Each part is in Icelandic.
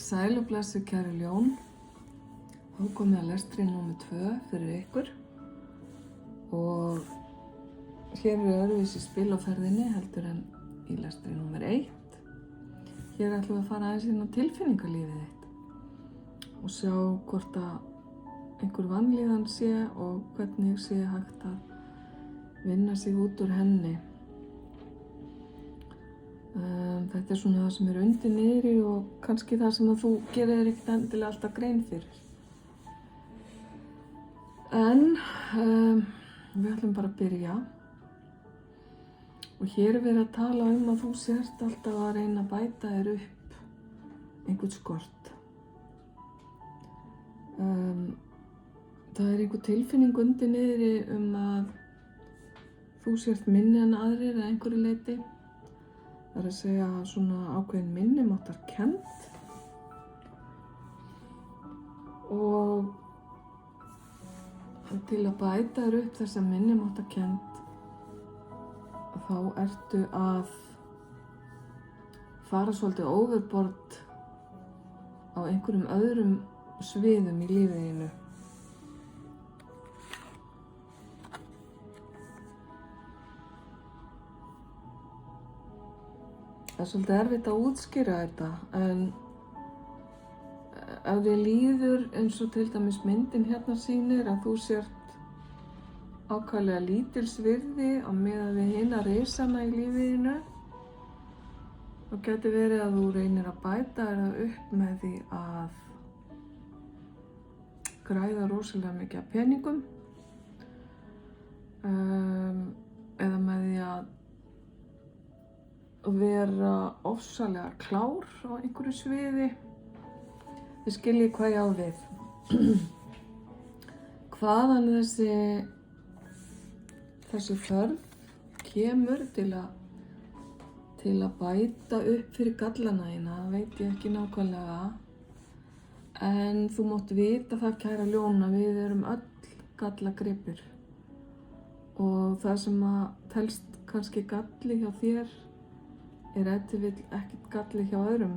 Sæl og blessuð kæru ljón. Þá komið að lestri númer 2 fyrir ykkur. Og hér öðruvísi spil á ferðinni heldur en í lestri númer 1. Hér ætlum við að fara aðeins inn á tilfinningalífið þitt og sjá hvort að einhver vanlíðan sé og hvernig sé hægt að vinna sig út úr henni. Þetta er svona það sem er undir niðri og kannski það sem að þú gerir þér ekkert endilega alltaf grein fyrir. En við ætlum bara að byrja. Og hér er verið að tala um að þú sért alltaf að reyna að bæta þér upp einhvern skort. Það er einhver tilfinning undir niðri að þú sért minni en aðrir að einhverju leyti. Það er að segja svona ákveðin minnimáttarkennd og til að bæta þér upp þessa minnimáttarkennd þá ertu að fara svolítið overboard á einhverjum öðrum sviðum í lífið þínu. Það er svolítið erfitt að útskýra þetta, en ef þér líður eins og til dæmis myndin hérna sýnir að þú sért ákaflega lítils virði á meðan við hina risana í lífiðinu, þá gæti verið að þú reynir að bæta þér upp með því að græða rosalega mikið af peningum, eða með því að vera ofsalega klár á einhverju sviði. Þið skiljið hvað ég á við. Hvaðan þessi þörf kemur til að bæta upp fyrir gallana þína, veit ég ekki nákvæmlega. En þú mátt vita það, kæra ljón, að við erum öll gallagripir. Og það sem að telst kannski galli hjá þér er ef til vill ekkert galli hjá öðrum,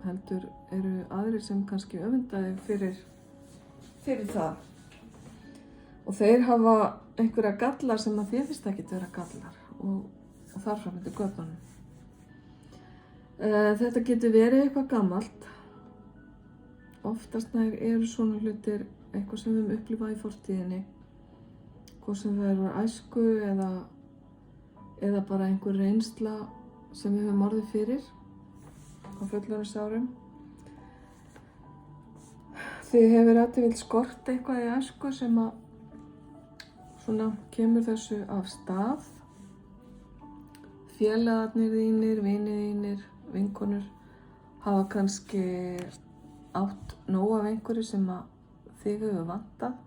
heldur eru aðrir sem kannski öfunda þig fyrir það. Og þeir hafa einhverja gallar sem að þér finnst ekkert vera gallar og þar fram eftir götunum. Þetta getur verið eitthvað gamalt. Oftast nær eru svona hlutir eitthvað sem við höfum upplifað í fortíðinni, hvort sem það eru æsku eða bara einhver reynsla sem við höfum orðið fyrir á fullorðinsárum. Þið hefur ef til vill skort eitthvað í æsku sem að svona kemur þessu af stað. Félagarnir þínir, vinir þínir, vinkonur hafa kannski átt nóg af einhverju sem að þig hefur vantað.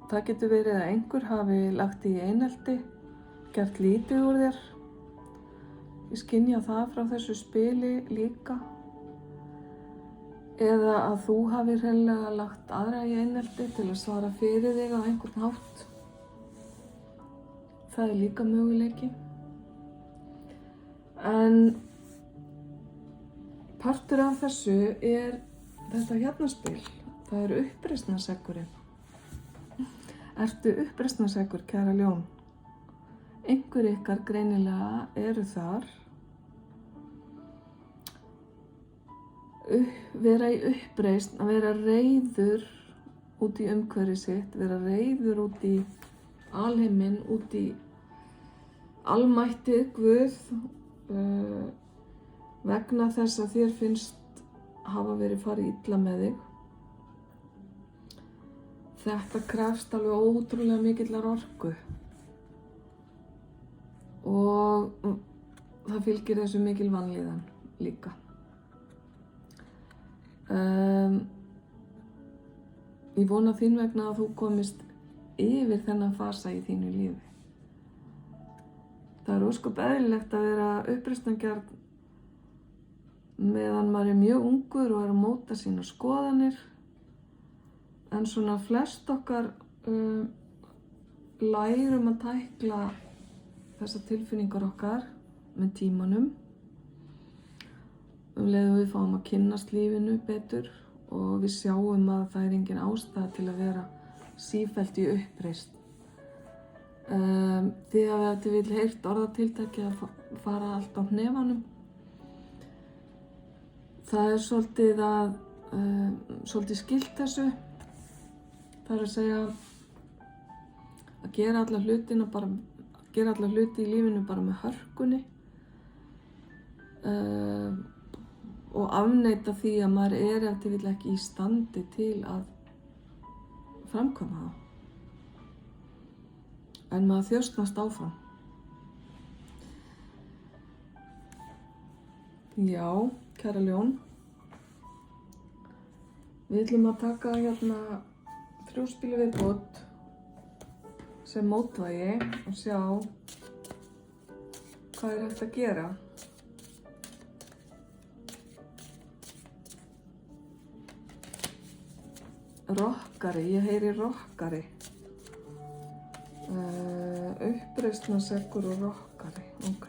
Það getur verið að einhver hafi lagt í einelti, gert lítið úr þér. Ég skynja það frá þessu spili líka. Eða að þú hafi hreinlega lagt aðra í einelti til að svara fyrir þig á einhvern hátt. Það er líka möguleiki. En partur af þessu er þetta hérna spil. Það er uppreisnarsekkurinn. Ertu uppreisnarseggur, kæra ljón? Einhver ykkar greinilega eru þar. Vera í uppreisn, að vera reiður út í umhverfið sitt, vera reiður út í alheiminn, út í almættið, Guð, vegna þess að þér finnst hafa verið farið illa með þig. Þetta krefst alveg ótrúlega mikillar orku og það fylgir þessu mikil vanlíðan líka. Ég vona þín vegna að þú komist yfir þennan fasa í þínu lífi. Það er ósköp eðlilegt að vera uppreisnargjarn meðan maður er mjög ungur og er að móta sínar skoðanir. En svona flest okkar lærum að tækla þessar tilfinningar okkar með tímanum leið og við fáum að kynnast lífinu betur og við sjáum að það engin ástæða til að vera sífellt í uppreisn. Þið hafið ef til vill heyrt orðatiltæki að fara allt á hnefanum. Það svolítið skylt þessu. Það að segja að gera alla hluti í lífinu bara með hörkunni og afneita því að maður ef til vill ekki í standi til að framkvæma það. En maður þjösnast áfram. Já, kæra ljón. Við ætlum að taka hérna 3 spili viðbót sem mótvægi og sjá hvað hægt að gera. Rokkari, ég heyri rokkari. Uppreisnarseggur og rokkari, ok.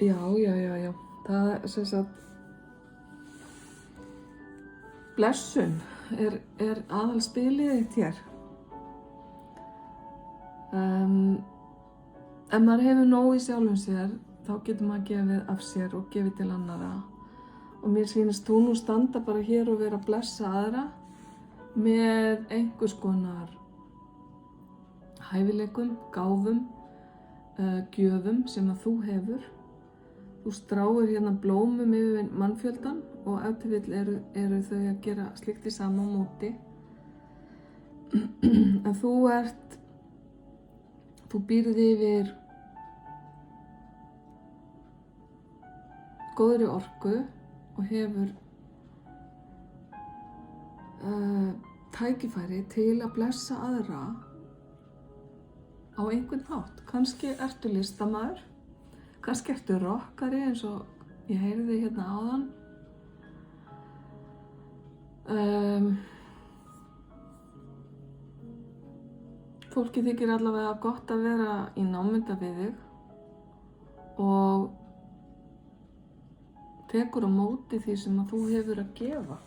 Já. Það er sem sagt, blessun er aðalspilið þitt hér. Ef maður hefur nóg í sjálfum sér, þá getur maður gefið af sér og gefið til annara. Og mér sýnist þú nú standa bara hér og vera að blessa aðra með einhvers konar hæfileikum, gáfum, gjöfum sem að þú hefur. Þú stráir hérna blómum yfir mannfjöldan og ef til vill eru þau að gera slíkt í sama móti. En þú býrð yfir góðri orku og hefur tækifæri til að blessa aðra á einhvern hátt. Kannski ertu listamaður, kannski ertu rokkari eins og ég heyrði hérna áðan. Fólki þykir allavega gott að vera í námunda við þig og tekur á móti því sem að þú hefur að gefa.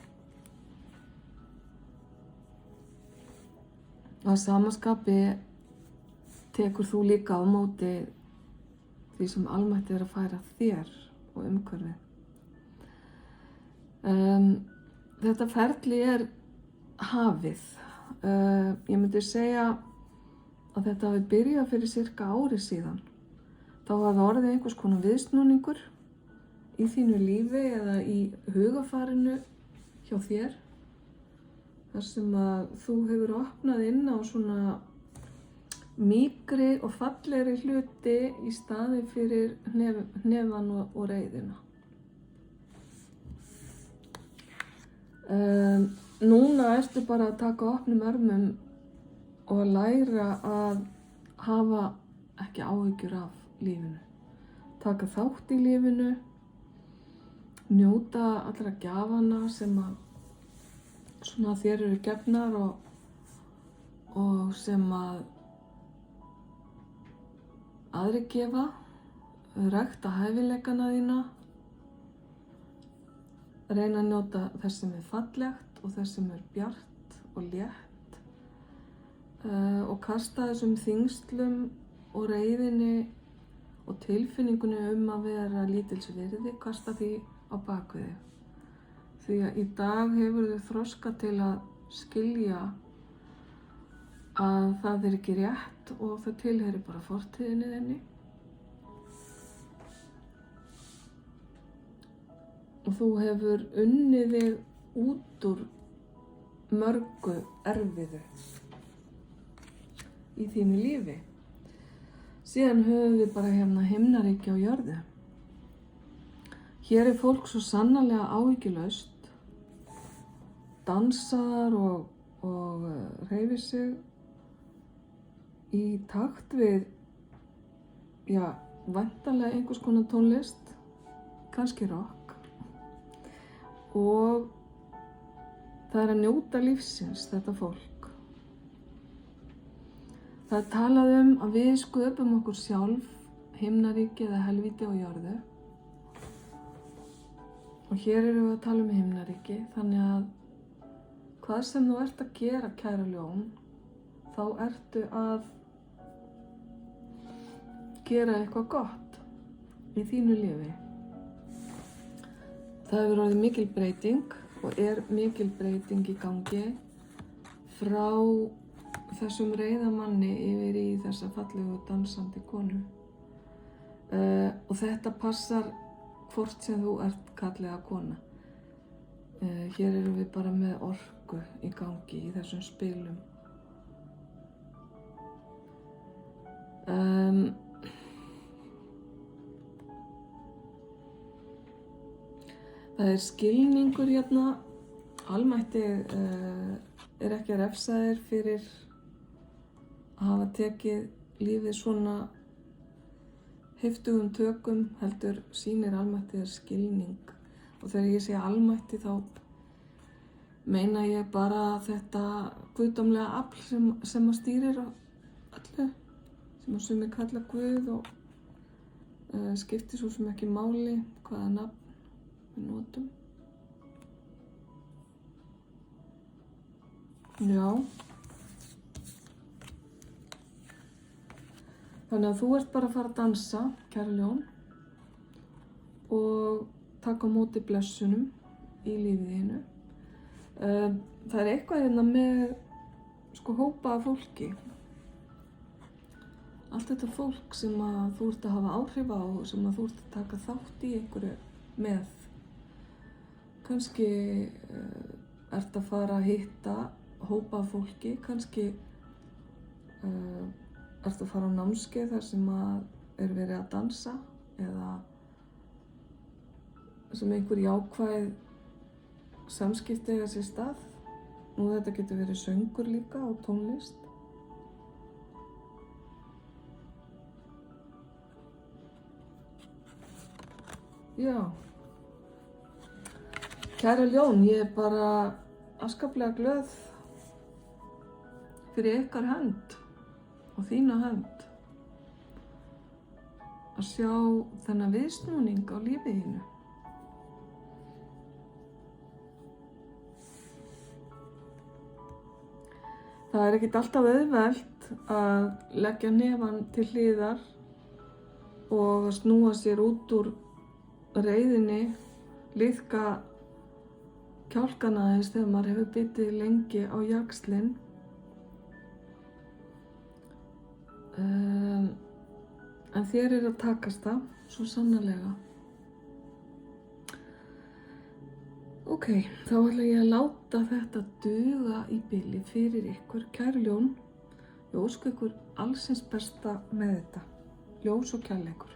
Að sama skapi tekur þú líka á móti því sem almætti er að færa þér og umhverfið. Þetta ferli er hafið. Ég myndi segja að þetta hafi byrjað fyrir sirka ári síðan. Þá hafi orðið einhvers konar viðsnúningur í þínu lífi eða í hugafarinu hjá þér. Þar sem að þú hefur opnað inn á svona mýkri og fallegri hluti í staði fyrir hnefan og reiðina. Núna ertu bara að taka opnum örmum og að læra að hafa ekki áhyggjur af lífinu. Taka þátt í lífinu, njóta allra gjafana sem að svona þér eru gefnar og sem að aðri gefa, rækta hæfileikana þína, reyna að njóta þess sem er fallegt og þess sem er bjart og létt og kasta þessum þyngslum og reiðinni og tilfinningunni að vera lítils virði, kasta því á bakvið þig. Því að í dag hefur þau þroska til að skilja að það er ekki rétt og það tilheyrir bara fortíðinni þinni. Og þú hefur unnið þig út úr mörgu erfiðu í þínu lífi. Síðan höfum við bara hérna himnaríki á jörðu. Hér er fólk svo sannarlega áhyggjulaust, dansar og hreyfir sig í takt við, væntanlega einhvers konar tónlist, kannski rock, og það er að njóta lífsins, þetta fólk. Það er talað að við sköpum okkur sjálf himnaríki eða helvíti á jörðu. Og hér erum við að tala himnaríki, þannig að hvað sem þú ert að gera, kæra ljón, þá ertu að gera eitthvað gott í þínu lífi. Það hefur orðið mikil breyting og mikil breyting í gangi frá þessum reiðamanni yfir í þessa fallegu dansandi konu. Og þetta passar hvort sem þú ert kallega kona. Hér erum við bara með orku í gangi í þessum spilum. Það er skilningur hérna. Almætti er ekki að refsa þér fyrir að hafa tekið lífið svona heiftugum tökum, heldur sýnir almætti þér skilning. Og þegar ég segi almætti þá meina ég bara þetta guðdómlega afl sem að stýrir öllu, sem að sumir kalla Guð og skiptir svo sem ekki máli hvaða nafn við notum. Já. Þannig að þú ert bara að fara að dansa, kæra ljón, og taka á móti blessunum í lífið þínu. Það er eitthvað hérna með hópa af fólki. Allt þetta fólk sem að þú ert að hafa áhrif á og sem að þú ert að taka þátt í einhverju með. Kannski ert að fara að hitta hópa af fólki, kannski ert að fara á námskeið þar sem að er verið að dansa eða sem einhver jákvæð samskipti eiga sér stað. Nú þetta getur verið söngur líka og tónlist. Já. Kæra ljón, ég er bara afskaplega glöð fyrir ykkar hönd og þína hönd að sjá þennan viðsnúning á lífið þínu. Það er ekkert alltaf auðvelt að leggja hnefann til hliðar og snúa sér út úr reiðinni, liðka kjálkana aðeins þegar maður hefur bitið lengi á jaxlinn. En þér er að takast það, svo sannarlega. Ok, þá ætla ég að láta þetta duga í bili fyrir ykkur, kæru ljón. Ég óska ykkur allsins besta með þetta. Ljós og kærleikur.